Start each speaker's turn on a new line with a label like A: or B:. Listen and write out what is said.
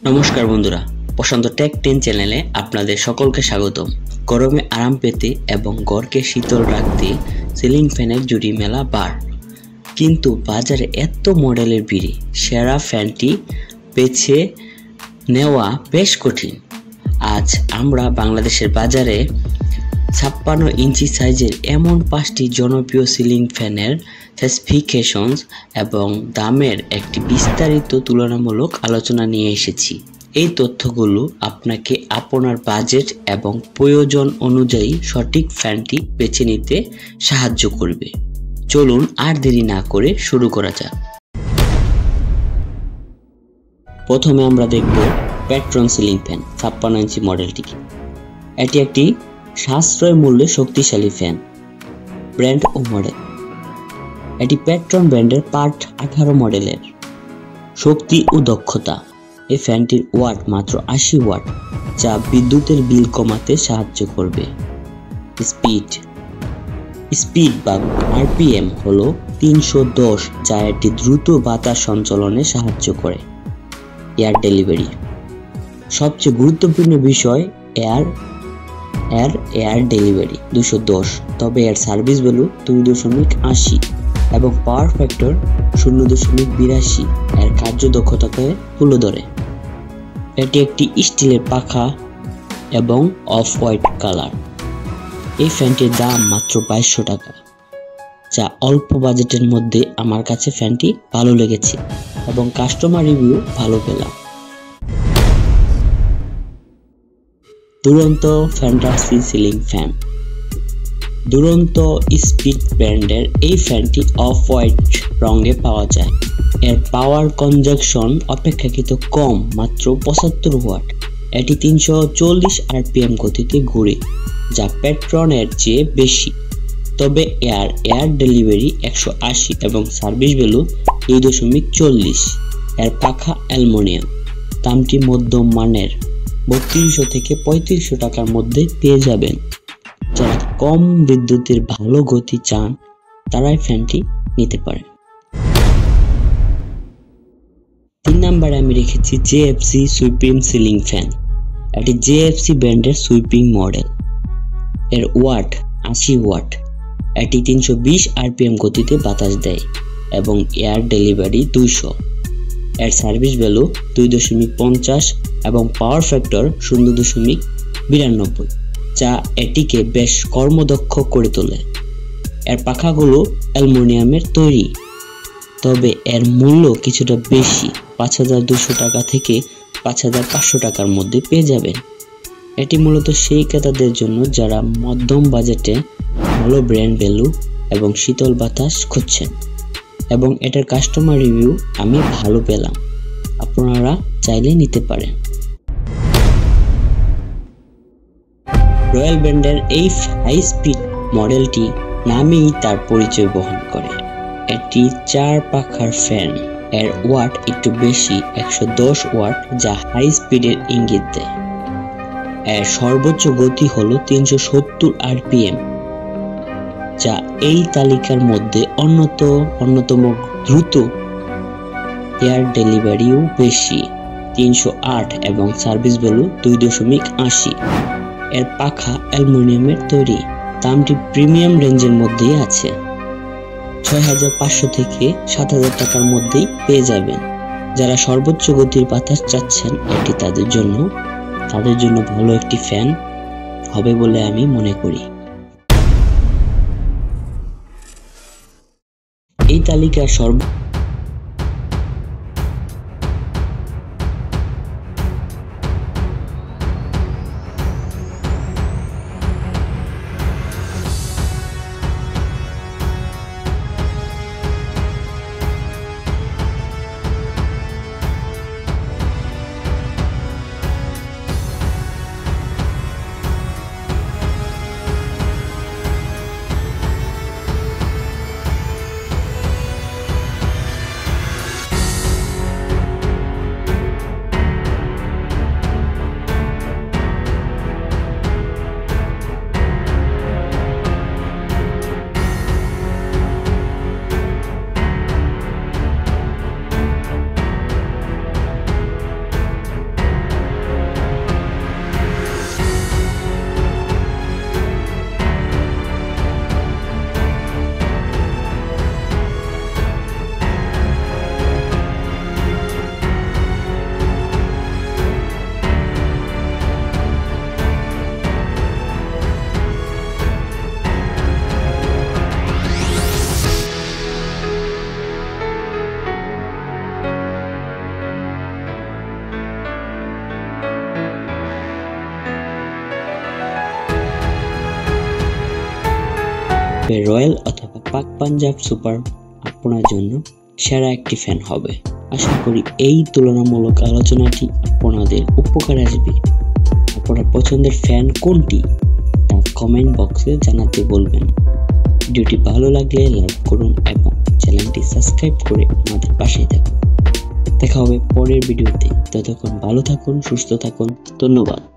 A: নমস্কার বন্ধুরা, প্রশান্ত টেক 10 চ্যানেলে আপনাদের সকলকে স্বাগতম। গরমে আরাম পেতে এবং ঘরকে শীতল রাখতে সিলিং ফ্যানের জুড়ি মেলা বার, কিন্তু বাজারে এত মডেলের ভিড়ে সেরা ফ্যানটি বেছে নেওয়া বেশ কঠিন। আজ আমরা বাংলাদেশের বাজারে 56 ইঞ্চি সাইজের এমন 5টি জনপ্রিয় সিলিং ফ্যানের স্পেসিফিকেশনস এবং দামের একটি বিস্তারিত তুলনামূলক আলোচনা নিয়ে এসেছি। এই তথ্যগুলো আপনাকে আপনার বাজেট এবং প্রয়োজন অনুযায়ী সঠিক ফ্যানটি বেছে নিতে সাহায্য করবে। চলুন আর দেরি না করে শুরু করা যাক। প্রথমে আমরা দেখব পেট্রন সিলিং ফ্যান 56 ইঞ্চি মডেলটিকে। এটি একটি সাশ্রয় মূল্যে শক্তিশালী ফ্যান। ব্র্যান্ড ও মডেল: এটি পেট্রন ব্র্যান্ডের পার্ট 18 মডেলের। শক্তি ও দক্ষতা: এই ফ্যানটির ওয়াট মাত্র 80 ওয়াট, যা বিদ্যুতের বিল কমাতে সাহায্য করবে। স্পিড বা আরপিএম হলো 310, যা এটি দ্রুত বাতাস সঞ্চালনে সাহায্য করে। এয়ার ডেলিভারি: সবচেয়ে গুরুত্বপূর্ণ বিষয় এয়ার ডেলিভারি 210, তবে এর সার্ভিস ভ্যালু 2.80 এবং পাওয়ার ফ্যাক্টর 0.82 এর কার্যদক্ষতাকে তুলে ধরে। এটি একটি স্টিলের পাখা এবং অফ হোয়াইট কালার। এই ফ্যানটির দাম মাত্র 2200 টাকা, যা অল্প বাজেটের মধ্যে আমার কাছে ফ্যানটি ভালো লেগেছে এবং কাস্টমার রিভিউ ভালো পেলাম। দুরন্ত ফ্যান্টাসি সিলিং ফ্যান। দুরন্ত স্পিড ব্র্যান্ডের এই ফ্যানটি অফ হোয়াইট রঙে পাওয়া যায়। এর পাওয়ার কনজাকশন অপেক্ষাকৃত কম, মাত্র 75 ওয়াট। এটি 340 আরপিএম গতিতে ঘুরে, যা পেট্রনের চেয়ে বেশি। তবে এয়ার ডেলিভারি 180 এবং সার্ভিস ভ্যালু 2.40। এর পাখা অ্যালুমিনিয়াম। দামটি মধ্যম মানের, 3200 থেকে 3500 টাকার মধ্যে পেয়ে যাবেন। যারা কম বিদ্যুতের ভালো গতি চান তারাই ফ্যানটি নিতে পারেন। 3 নম্বরে আমি রেখেছি জেএফসি সুইপিং সিলিং ফ্যান। এটি জেএফসি ব্র্যান্ডের সুইপিং মডেল। এর ওয়াট 80 ওয়াট। এটি 320 আরপিএম গতিতে বাতাস দেয় এবং এয়ার ডেলিভারি 200। এর সার্ভিস ভ্যালু 2.50 এবং পাওয়ার ফ্যাক্টর 0.92, যা এটিকে বেশ কর্মদক্ষ করে তোলে। এর পাখাগুলো অ্যালুমিনিয়ামের তৈরি, তবে এর মূল্য কিছুটা বেশি, 5200 টাকা থেকে 5500 টাকার মধ্যে পেয়ে যাবেন। এটি মূলত সেই ক্রেতাদের জন্য যারা মধ্যম বাজেটে ভালো ব্র্যান্ড ভ্যালু এবং শীতল বাতাস খুঁজছেন, এবং এটার কাস্টমার রিভিউ আমি ভালো পেলাম। আপনারা চাইলে নিতে পারেন। রয়্যাল ব্র্যান্ডের এই হাই স্পিড মডেলটি নামেই তার পরিচয় বহন করে। এটি 4 পাখার ফ্যান। এর ওয়াট একটু বেশি, 110 ওয়াট, যা হাই স্পিডের ইঙ্গিত দেয়। এর সর্বোচ্চ গতি হলো 370 আরপিএম, যা এই তালিকার মধ্যে অন্যতম দ্রুত। এয়ার ডেলিভারিও বেশি, 308 এবং সার্ভিস ভ্যালু 2.80। এর পাখা অ্যালুমিনিয়ামের তৈরি। দামটি প্রিমিয়াম রেঞ্জের মধ্যেই আছে, 6500 থেকে 7000 টাকার মধ্যেই পেয়ে যাবেন। যারা সর্বোচ্চ গতির বাতাস চাচ্ছেন, এটি তাদের জন্য ভালো একটি ফ্যান হবে বলে আমি মনে করি। এই তালিকার রয়্যাল অথবা পাক পাঞ্জাব সুপার আপনার জন্য সেরা একটি ফ্যান হবে। আশা করি এই তুলনামূলক আলোচনাটি আপনাদের উপকারে আসবে। আপনার পছন্দের ফ্যান কোনটি তা কমেন্ট বক্সে জানাতে বলবেন। ভিডিওটি ভালো লাগলে লাইক করুন এবং চ্যানেলটি সাবস্ক্রাইব করে আমাদের পাশেই থাকুন। দেখা হবে পরের ভিডিওতে। ততক্ষণ ভালো থাকুন, সুস্থ থাকুন। ধন্যবাদ।